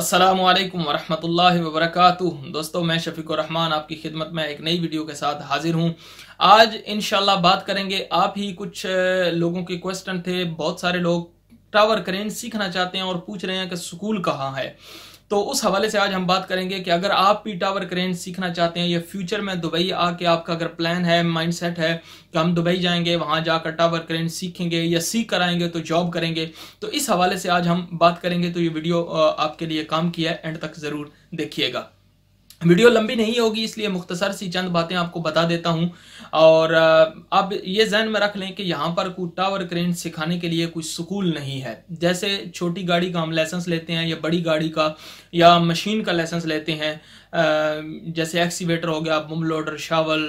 अस्सलामुअलैकुम वरहमतुल्लाहि वबरकातुह। दोस्तों, मैं शफीकुर रहमान आपकी खिदमत में एक नई वीडियो के साथ हाजिर हूं। आज इंशाल्लाह बात करेंगे, आप ही कुछ लोगों के क्वेश्चन थे। बहुत सारे लोग टावर क्रेन सीखना चाहते हैं और पूछ रहे हैं कि स्कूल कहाँ है। तो उस हवाले से आज हम बात करेंगे कि अगर आप भी टावर क्रेन सीखना चाहते हैं या फ्यूचर में दुबई आके आपका अगर प्लान है, माइंडसेट है कि हम दुबई जाएंगे, वहां जाकर टावर क्रेन सीखेंगे या सीख कर आएंगे तो जॉब करेंगे, तो इस हवाले से आज हम बात करेंगे। तो ये वीडियो आपके लिए काम किया है, एंड तक जरूर देखिएगा। वीडियो लंबी नहीं होगी, इसलिए मुख्तसर सी चंद बातें आपको बता देता हूं। और अब ये ज़हन में रख लें कि यहाँ पर कोई टावर क्रेन सिखाने के लिए कोई स्कूल नहीं है। जैसे छोटी गाड़ी का हम लाइसेंस लेते हैं या बड़ी गाड़ी का या मशीन का लाइसेंस लेते हैं, जैसे एक्सीवेटर हो गया, बम लोडर, शावल,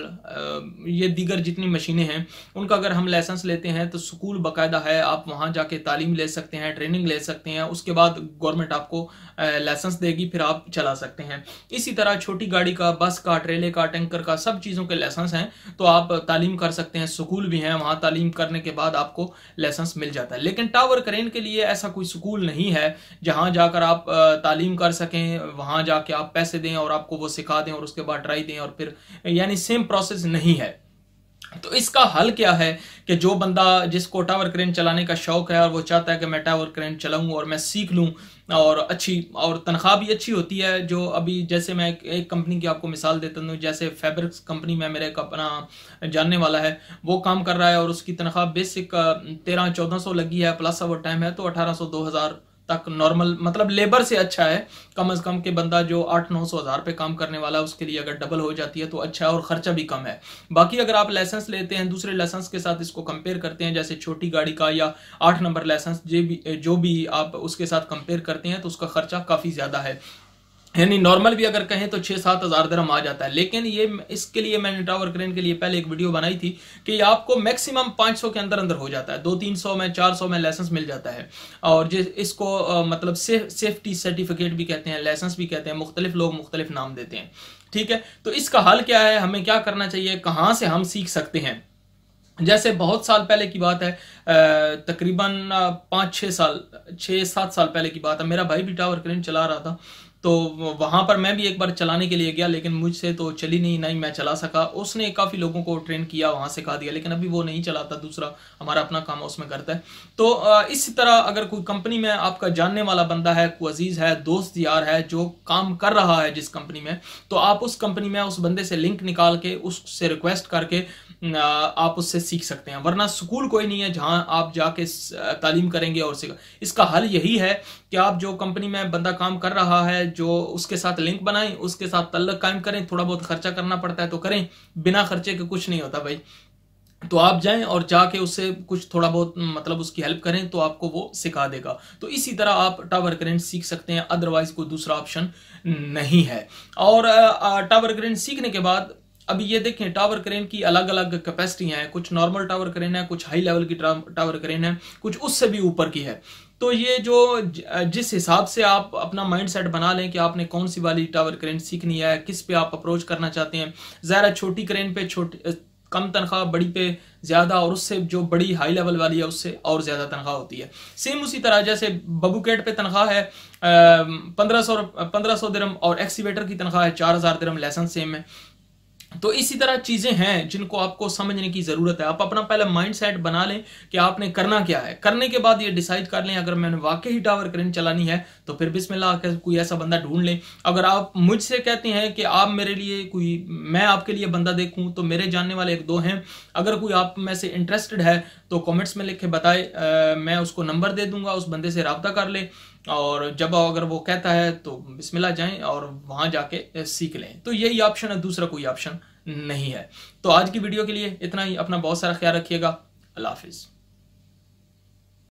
ये दीगर जितनी मशीनें हैं उनका अगर हम लाइसेंस लेते हैं तो स्कूल बाकायदा है। आप वहाँ जाके तालीम ले सकते हैं, ट्रेनिंग ले सकते हैं, उसके बाद गवर्नमेंट आपको लाइसेंस देगी, फिर आप चला सकते हैं। इसी तरह छोटी गाड़ी का, बस का, ट्रेले का, टैंकर का, सब चीज़ों के लाइसेंस हैं तो आप तालीम कर सकते हैं। स्कूल भी हैं, वहाँ तालीम करने के बाद आपको लाइसेंस मिल जाता है। लेकिन टावर क्रेन के लिए ऐसा कोई स्कूल नहीं है जहाँ जाकर आप तालीम कर सकें, वहाँ जाके आप पैसे दें और आपको वो सिखा दें और उसके बाद ट्राई दें और फिर, यानी सेम प्रोसेस नहीं है। तो इसका हल क्या है कि जो बंदा, जिसको टावर क्रेन चलाने का शौक है और वो चाहता है कि मैं टावर क्रेन चलाऊं और मैं सीख लूं और अच्छी और तनख्वाह भी अच्छी होती है। जो अभी जैसे मैं एक कंपनी की आपको मिसाल देता हूं, जैसे फैब्रिक्स कंपनी में मेरे एक अपना जानने वाला है, वो काम कर रहा है और उसकी तनख्वाह बेसिक 1300-1400 लगी है, प्लस ओवर टाइम है तो 1800-2000 तक नॉर्मल, मतलब लेबर से अच्छा है। कम से कम के बंदा जो 800-900 हज़ार पे काम करने वाला है उसके लिए अगर डबल हो जाती है तो अच्छा है और खर्चा भी कम है। बाकी अगर आप लाइसेंस लेते हैं दूसरे लाइसेंस के साथ, इसको कंपेयर करते हैं, जैसे छोटी गाड़ी का या 8 नंबर लाइसेंस जो भी आप उसके साथ कंपेयर करते हैं तो उसका खर्चा काफ़ी ज़्यादा है। यानी नॉर्मल भी अगर कहें तो 6-7 हज़ार दिरहम आ जाता है। लेकिन ये, इसके लिए मैंने टावर क्रेन के लिए पहले एक वीडियो बनाई थी कि आपको मैक्सिमम 500 के अंदर अंदर हो जाता है, 200-300 में, 400 में लाइसेंस मिल जाता है। और इसको मतलब सेफ्टी सर्टिफिकेट भी कहते हैं, लाइसेंस भी कहते हैं, मुख्तलिफ लोग मुख्तलिफ नाम देते हैं। ठीक है, तो इसका हल क्या है, हमें क्या करना चाहिए, कहाँ से हम सीख सकते हैं। जैसे बहुत साल पहले की बात है, तकरीबन 6-7 साल पहले की बात है, मेरा भाई भी टावर क्रेन चला रहा था। तो वहां पर मैं भी एक बार चलाने के लिए गया, लेकिन मुझसे तो चली नहीं, ना ही मैं चला सका। उसने काफ़ी लोगों को ट्रेन किया, वहां सिखा दिया, लेकिन अभी वो नहीं चलाता, दूसरा हमारा अपना काम है उसमें करता है। तो इसी तरह अगर कोई कंपनी में आपका जानने वाला बंदा है, कोई अजीज है, दोस्त यार है जो काम कर रहा है जिस कंपनी में, तो आप उस कंपनी में उस बंदे से लिंक निकाल के, उससे रिक्वेस्ट करके आप उससे सीख सकते हैं। वरना स्कूल कोई नहीं है जहां आप जाके तालीम करेंगे और सीख। इसका हल यही है कि आप जो कंपनी में बंदा काम कर रहा है, जो उसके साथ लिंक बनाएं, उसके साथ तल्लक कायम करें। थोड़ा बहुत खर्चा करना पड़ता है तो करें, बिना खर्चे के कुछ नहीं होता भाई। तो आप जाएं और जाके उससे कुछ थोड़ा बहुत मतलब उसकी हेल्प करें तो आपको वो सिखा देगा। तो इसी तरह आप टावर क्रेन सीख सकते हैं, अदरवाइज कोई दूसरा ऑप्शन नहीं है। और टावर क्रेन सीखने के बाद, अभी ये देखें, टावर क्रेन की अलग अलग कैपेसिटी है। कुछ नॉर्मल टावर क्रेन है, कुछ हाई लेवल की टावर क्रेन है, कुछ उससे भी ऊपर की है। तो ये जो जिस हिसाब से आप अपना माइंड सेट बना लें कि आपने कौन सी वाली टावर क्रेन सीखनी है, किस पे आप अप्रोच करना चाहते हैं। ज़रा छोटी क्रेन पे कम तनख्वाह, बड़ी पे ज़्यादा, और उससे जो बड़ी हाई लेवल वाली है उससे और ज़्यादा तनख्वाह होती है। सेम उसी तरह जैसे बबूकेट पे तनख्वाह है 1500 दिरहम और एक्सीवेटर की तनख्वाह है 4000 दिरहम, लाइसेंस सेम है। तो इसी तरह चीजें हैं जिनको आपको समझने की जरूरत है। आप अपना पहले माइंड सेट बना लें कि आपने करना क्या है। करने के बाद ये डिसाइड कर लें अगर मैंने वाकई ही टावर क्रेन चलानी है तो फिर बिस्मिल्लाह कोई ऐसा बंदा ढूंढ लें। अगर आप मुझसे कहते हैं कि आप मेरे लिए कोई, मैं आपके लिए बंदा देखूं, तो मेरे जानने वाले 1-2 हैं। अगर कोई आप में से इंटरेस्टेड है तो कॉमेंट्स में लिख के बताए, मैं उसको नंबर दे दूंगा, उस बंदे से रब्ता कर ले और जब अगर वो कहता है तो बिस्मिल्लाह जाएं और वहां जाके सीख लें। तो यही ऑप्शन है, दूसरा कोई ऑप्शन नहीं है। तो आज की वीडियो के लिए इतना ही। अपना बहुत सारा ख्याल रखिएगा। अल्लाह हाफिज।